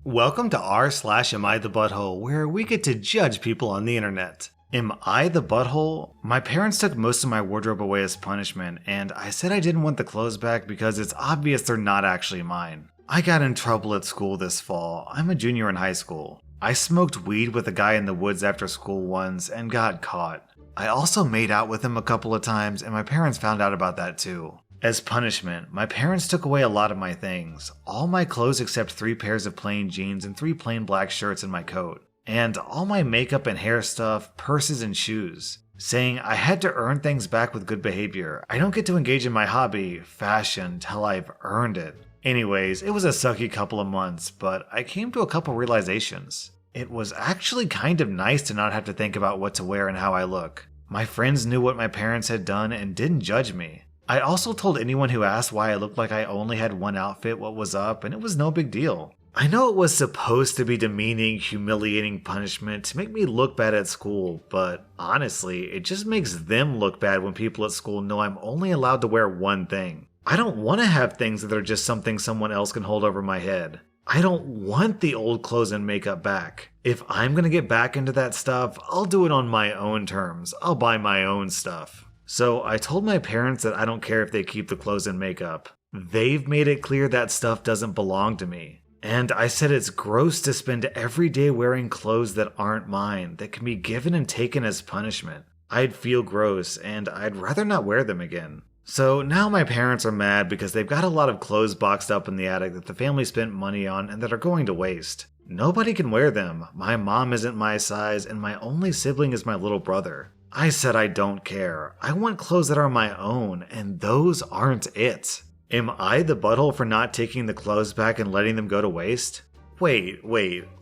Welcome to r/AmITheButthole, where we get to judge people on the internet. Am I the butthole? My parents took most of my wardrobe away as punishment, and I said I didn't want the clothes back because it's obvious they're not actually mine. I got in trouble at school this fall. I'm a junior in high school. I smoked weed with a guy in the woods after school once and got caught. I also made out with him a couple of times, and my parents found out about that too. As punishment, my parents took away a lot of my things, all my clothes except 3 pairs of plain jeans and 3 plain black shirts and my coat, and all my makeup and hair stuff, purses and shoes, saying I had to earn things back with good behavior. I don't get to engage in my hobby, fashion, till I've earned it. Anyways, it was a sucky couple of months, but I came to a couple realizations. It was actually kind of nice to not have to think about what to wear and how I look. My friends knew what my parents had done and didn't judge me. I also told anyone who asked why I looked like I only had one outfit what was up, and it was no big deal. I know it was supposed to be demeaning, humiliating punishment to make me look bad at school, but honestly, it just makes them look bad when people at school know I'm only allowed to wear one thing. I don't want to have things that are just something someone else can hold over my head. I don't want the old clothes and makeup back. If I'm gonna get back into that stuff, I'll do it on my own terms. I'll buy my own stuff. So I told my parents that I don't care if they keep the clothes and makeup. They've made it clear that stuff doesn't belong to me. And I said it's gross to spend every day wearing clothes that aren't mine, that can be given and taken as punishment. I'd feel gross, and I'd rather not wear them again. So now my parents are mad because they've got a lot of clothes boxed up in the attic that the family spent money on and that are going to waste. Nobody can wear them. My mom isn't my size, and my only sibling is my little brother. I said I don't care. I want clothes that are my own, and those aren't it. Am I the butthole for not taking the clothes back and letting them go to waste? Wait,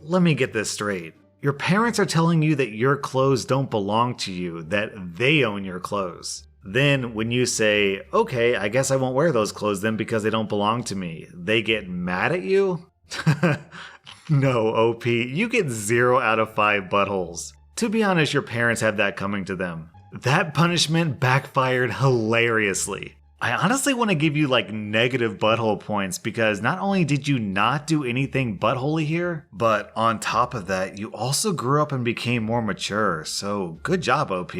let me get this straight. Your parents are telling you that your clothes don't belong to you, that they own your clothes. Then when you say, okay, I guess I won't wear those clothes then because they don't belong to me, they get mad at you? No, OP, you get 0 out of 5 buttholes. To be honest, your parents have that coming to them. That punishment backfired hilariously. I honestly want to give you like negative butthole points because not only did you not do anything buttholey here, but on top of that, you also grew up and became more mature, so good job, OP.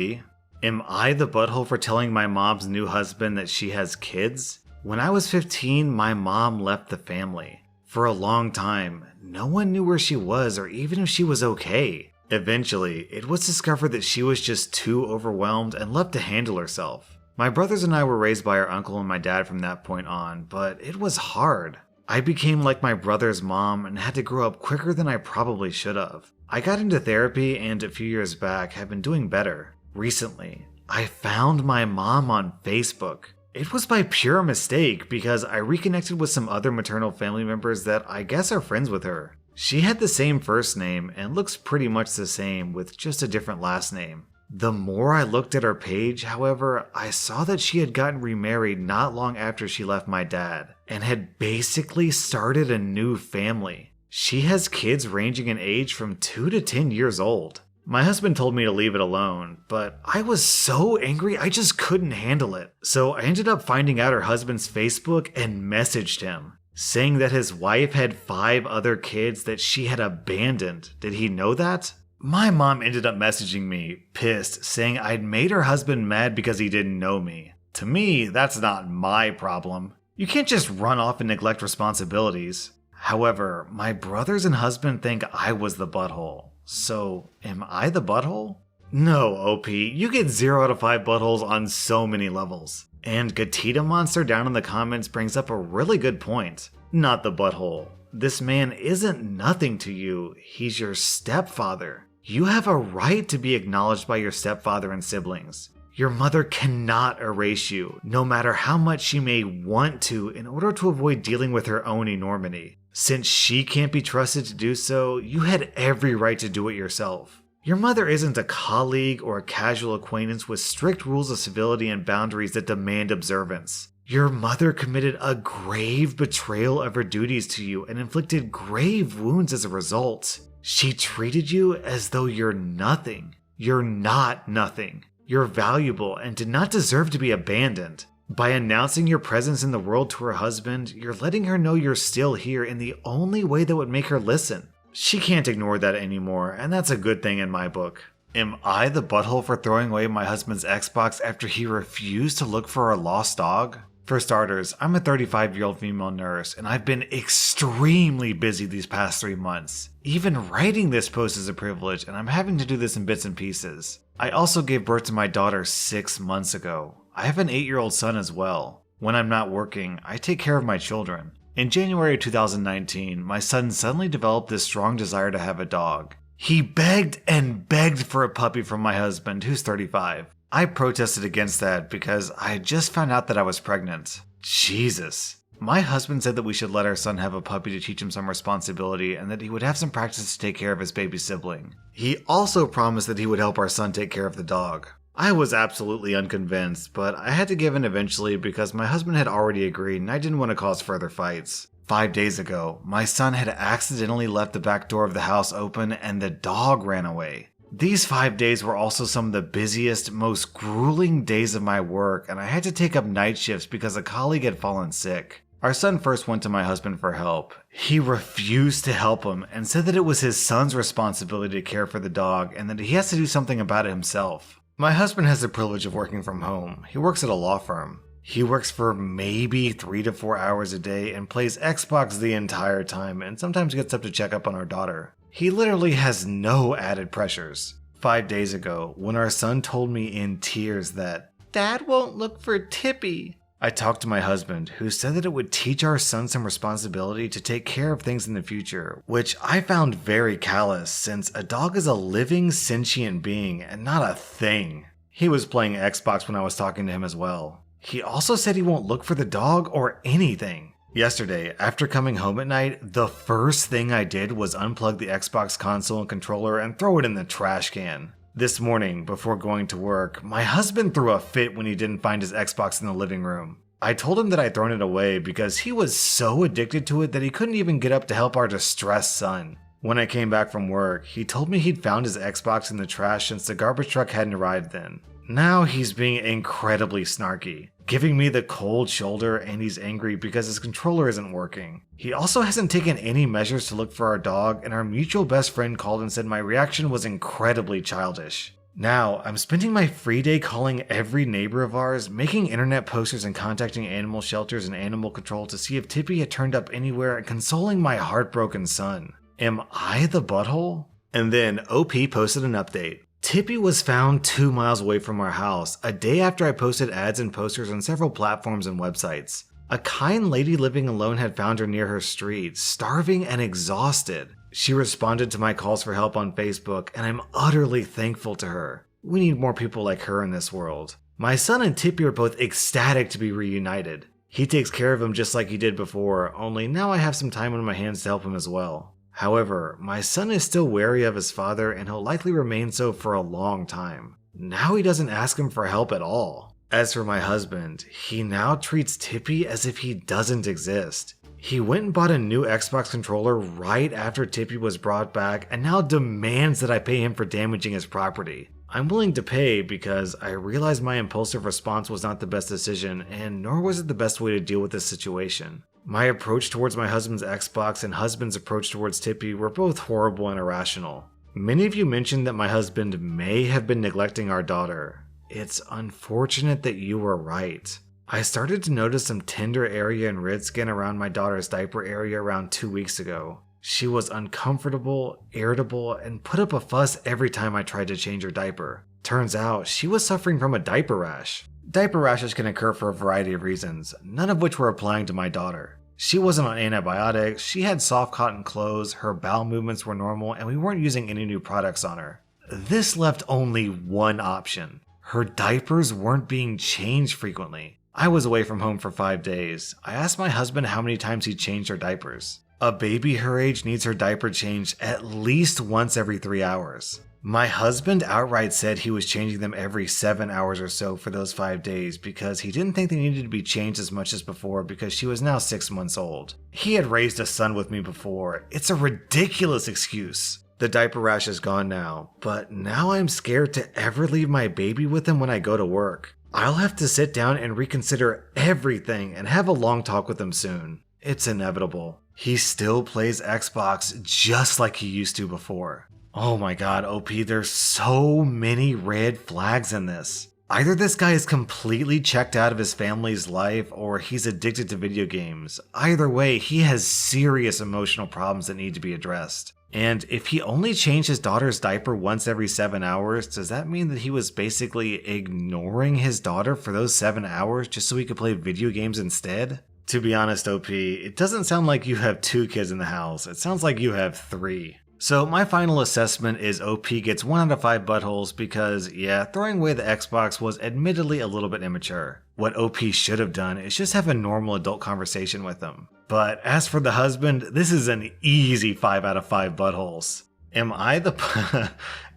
Am I the butthole for telling my mom's new husband that she has kids? When I was 15, my mom left the family. For a long time, no one knew where she was or even if she was okay. Eventually, it was discovered that she was just too overwhelmed and left to handle herself. My brothers and I were raised by our uncle and my dad from that point on, but it was hard. I became like my brother's mom and had to grow up quicker than I probably should have. I got into therapy and a few years back have been doing better. Recently, I found my mom on Facebook. It was by pure mistake because I reconnected with some other maternal family members that I guess are friends with her. She had the same first name and looks pretty much the same with just a different last name. The more I looked at her page, however, I saw that she had gotten remarried not long after she left my dad and had basically started a new family. She has kids ranging in age from 2 to 10 years old. My husband told me to leave it alone, but I was so angry I just couldn't handle it. So I ended up finding out her husband's Facebook and messaged him, saying that his wife had 5 other kids that she had abandoned. Did he know that? My mom ended up messaging me, pissed, saying I'd made her husband mad because he didn't know me. To me, that's not my problem. You can't just run off and neglect responsibilities. However, my brothers and husband think I was the butthole. So, am I the butthole? No, OP, you get 0 out of 5 buttholes on so many levels. And Gatita Monster down in the comments brings up a really good point. Not the butthole. This man isn't nothing to you, he's your stepfather. You have a right to be acknowledged by your stepfather and siblings. Your mother cannot erase you, no matter how much she may want to in order to avoid dealing with her own enormity. Since she can't be trusted to do so, you had every right to do it yourself. Your mother isn't a colleague or a casual acquaintance with strict rules of civility and boundaries that demand observance. Your mother committed a grave betrayal of her duties to you and inflicted grave wounds as a result. She treated you as though you're nothing. You're not nothing. You're valuable and did not deserve to be abandoned. By announcing your presence in the world to her husband, you're letting her know you're still here in the only way that would make her listen. She can't ignore that anymore, and that's a good thing in my book. Am I the butthole for throwing away my husband's Xbox after he refused to look for our lost dog? For starters, I'm a 35-year-old female nurse, and I've been extremely busy these past 3 months. Even writing this post is a privilege, and I'm having to do this in bits and pieces. I also gave birth to my daughter 6 months ago. I have an 8-year-old son as well. When I'm not working, I take care of my children. In January 2019, my son suddenly developed this strong desire to have a dog. He begged and begged for a puppy from my husband, who's 35. I protested against that because I had just found out that I was pregnant. Jesus. My husband said that we should let our son have a puppy to teach him some responsibility and that he would have some practice to take care of his baby sibling. He also promised that he would help our son take care of the dog. I was absolutely unconvinced, but I had to give in eventually because my husband had already agreed and I didn't want to cause further fights. 5 days ago, my son had accidentally left the back door of the house open and the dog ran away. These 5 days were also some of the busiest, most grueling days of my work, and I had to take up night shifts because a colleague had fallen sick. Our son first went to my husband for help. He refused to help him and said that it was his son's responsibility to care for the dog and that he has to do something about it himself. My husband has the privilege of working from home. He works at a law firm. He works for maybe 3 to 4 hours a day and plays Xbox the entire time and sometimes gets up to check up on our daughter. He literally has no added pressures. 5 days ago, when our son told me in tears that Dad won't look for Tippy, I talked to my husband, who said that it would teach our son some responsibility to take care of things in the future, which I found very callous since a dog is a living, sentient being and not a thing. He was playing Xbox when I was talking to him as well. He also said he won't look for the dog or anything. Yesterday, after coming home at night, the first thing I did was unplug the Xbox console and controller and throw it in the trash can. This morning, before going to work, my husband threw a fit when he didn't find his Xbox in the living room. I told him that I'd thrown it away because he was so addicted to it that he couldn't even get up to help our distressed son. When I came back from work, he told me he'd found his Xbox in the trash since the garbage truck hadn't arrived then. Now he's being incredibly snarky, giving me the cold shoulder, and he's angry because his controller isn't working. He also hasn't taken any measures to look for our dog, and our mutual best friend called and said my reaction was incredibly childish. Now, I'm spending my free day calling every neighbor of ours, making internet posters and contacting animal shelters and animal control to see if Tippy had turned up anywhere and consoling my heartbroken son. Am I the butthole? And then OP posted an update. Tippy was found 2 miles away from our house, a day after I posted ads and posters on several platforms and websites. A kind lady living alone had found her near her street, starving and exhausted. She responded to my calls for help on Facebook, and I'm utterly thankful to her. We need more people like her in this world. My son and Tippy are both ecstatic to be reunited. He takes care of him just like he did before, only now I have some time on my hands to help him as well. However, my son is still wary of his father and he'll likely remain so for a long time. Now he doesn't ask him for help at all. As for my husband, he now treats Tippy as if he doesn't exist. He went and bought a new Xbox controller right after Tippy was brought back and now demands that I pay him for damaging his property. I'm willing to pay because I realize my impulsive response was not the best decision and nor was it the best way to deal with this situation. My approach towards my husband's Xbox and husband's approach towards Tippy were both horrible and irrational. Many of you mentioned that my husband may have been neglecting our daughter. It's unfortunate that you were right. I started to notice some tender area and red skin around my daughter's diaper area around 2 weeks ago. She was uncomfortable, irritable, and put up a fuss every time I tried to change her diaper. Turns out she was suffering from a diaper rash. Diaper rashes can occur for a variety of reasons, none of which were applying to my daughter. She wasn't on antibiotics, she had soft cotton clothes, her bowel movements were normal, and we weren't using any new products on her. This left only one option. Her diapers weren't being changed frequently. I was away from home for 5 days. I asked my husband how many times he changed her diapers. A baby her age needs her diaper changed at least once every 3 hours. My husband outright said he was changing them every 7 hours or so for those 5 days because he didn't think they needed to be changed as much as before because she was now 6 months old. He had raised a son with me before. It's a ridiculous excuse. The diaper rash is gone now, but now I'm scared to ever leave my baby with him when I go to work. I'll have to sit down and reconsider everything and have a long talk with him soon. It's inevitable. He still plays Xbox just like he used to before. Oh my god, OP, there's so many red flags in this. Either this guy is completely checked out of his family's life or he's addicted to video games. Either way, he has serious emotional problems that need to be addressed. And if he only changed his daughter's diaper once every 7 hours, does that mean that he was basically ignoring his daughter for those 7 hours just so he could play video games instead? To be honest, OP, it doesn't sound like you have 2 kids in the house. It sounds like you have 3. So my final assessment is OP gets 1 out of 5 buttholes because, yeah, throwing away the Xbox was admittedly a little bit immature. What OP should have done is just have a normal adult conversation with him. But as for the husband, this is an easy 5 out of 5 buttholes. Am I the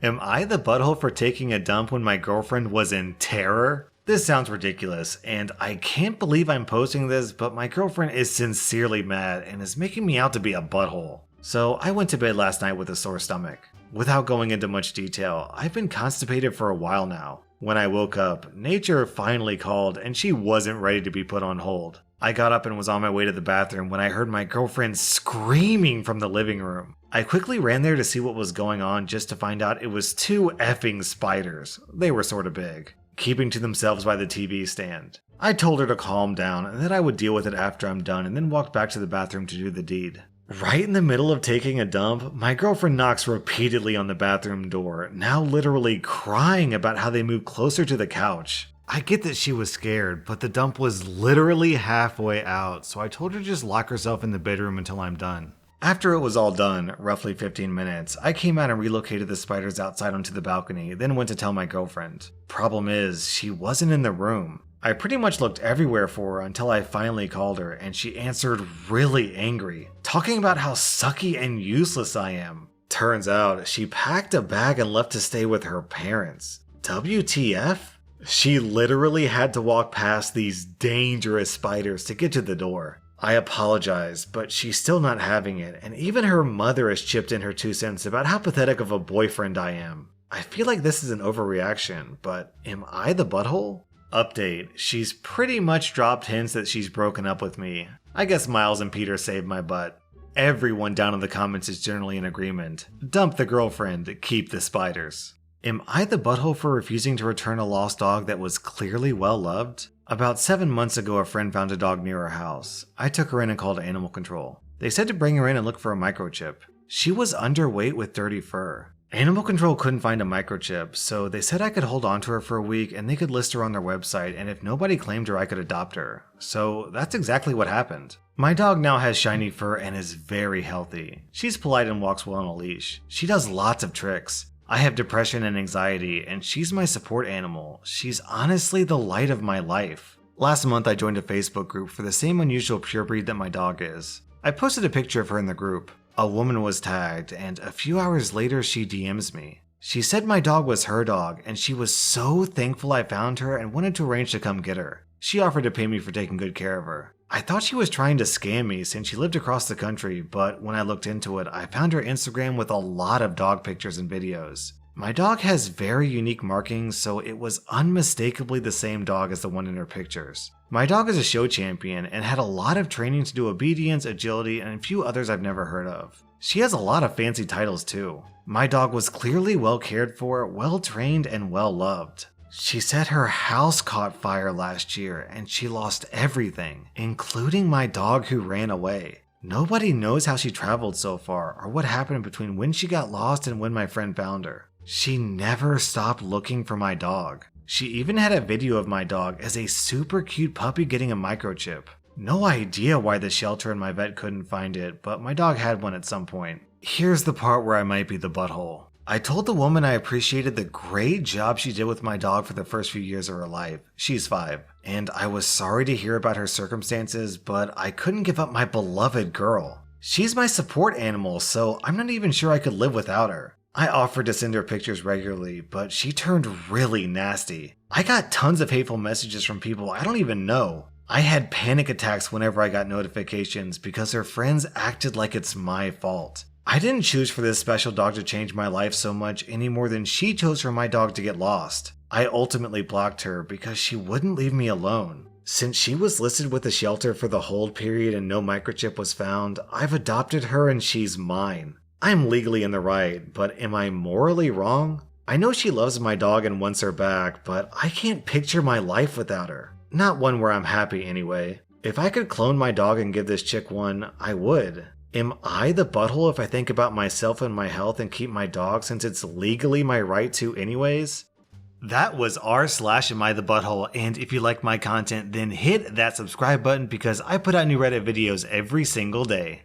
butthole for taking a dump when my girlfriend was in terror? This sounds ridiculous, and I can't believe I'm posting this, but my girlfriend is sincerely mad and is making me out to be a butthole. So I went to bed last night with a sore stomach. Without going into much detail, I've been constipated for a while now. When I woke up, nature finally called and she wasn't ready to be put on hold. I got up and was on my way to the bathroom when I heard my girlfriend screaming from the living room. I quickly ran there to see what was going on just to find out it was 2 effing spiders. They were sorta big, keeping to themselves by the TV stand. I told her to calm down and that I would deal with it after I'm done and then walked back to the bathroom to do the deed. Right in the middle of taking a dump, my girlfriend knocks repeatedly on the bathroom door, now literally crying about how they moved closer to the couch. I get that she was scared, but the dump was literally halfway out, so I told her to just lock herself in the bedroom until I'm done. After it was all done, roughly 15 minutes, I came out and relocated the spiders outside onto the balcony, then went to tell my girlfriend. Problem is, she wasn't in the room. I pretty much looked everywhere for her until I finally called her, and she answered really angry, talking about how sucky and useless I am. Turns out, she packed a bag and left to stay with her parents. WTF? She literally had to walk past these dangerous spiders to get to the door. I apologize, but she's still not having it, and even her mother has chipped in her 2 cents about how pathetic of a boyfriend I am. I feel like this is an overreaction, but am I the butthole? Update, she's pretty much dropped hints that she's broken up with me. I guess Miles and Peter saved my butt. Everyone down in the comments is generally in agreement. Dump the girlfriend, keep the spiders. Am I the butthole for refusing to return a lost dog that was clearly well loved? About 7 months ago, a friend found a dog near her house. I took her in and called animal control. They said to bring her in and look for a microchip. She was underweight with dirty fur. Animal control couldn't find a microchip, so they said I could hold on to her for a week and they could list her on their website, and if nobody claimed her, I could adopt her. So that's exactly what happened. My dog now has shiny fur and is very healthy. She's polite and walks well on a leash. She does lots of tricks. I have depression and anxiety, and she's my support animal. She's honestly the light of my life. Last month I joined a Facebook group for the same unusual purebred that my dog is. I posted a picture of her in the group. A woman was tagged, and a few hours later she DMs me. She said my dog was her dog, and she was so thankful I found her and wanted to arrange to come get her. She offered to pay me for taking good care of her. I thought she was trying to scam me since she lived across the country, but when I looked into it, I found her Instagram with a lot of dog pictures and videos. My dog has very unique markings, so it was unmistakably the same dog as the one in her pictures. My dog is a show champion and had a lot of training to do obedience, agility, and a few others I've never heard of. She has a lot of fancy titles too. My dog was clearly well cared for, well trained, and well loved. She said her house caught fire last year and she lost everything, including my dog who ran away. Nobody knows how she traveled so far or what happened between when she got lost and when my friend found her. She never stopped looking for my dog. She even had a video of my dog as a super cute puppy getting a microchip. No idea why the shelter and my vet couldn't find it, but my dog had one at some point. Here's the part where I might be the butthole. I told the woman I appreciated the great job she did with my dog for the first few years of her life. She's 5. And I was sorry to hear about her circumstances, but I couldn't give up my beloved girl. She's my support animal, so I'm not even sure I could live without her. I offered to send her pictures regularly, but she turned really nasty. I got tons of hateful messages from people I don't even know. I had panic attacks whenever I got notifications because her friends acted like it's my fault. I didn't choose for this special dog to change my life so much any more than she chose for my dog to get lost. I ultimately blocked her because she wouldn't leave me alone. Since she was listed with the shelter for the hold period and no microchip was found, I've adopted her and she's mine. I'm legally in the right, but am I morally wrong? I know she loves my dog and wants her back, but I can't picture my life without her. Not one where I'm happy anyway. If I could clone my dog and give this chick one, I would. Am I the butthole if I think about myself and my health and keep my dog since it's legally my right to anyways? That was r/AmITheButthole, and if you like my content, then hit that subscribe button because I put out new Reddit videos every single day.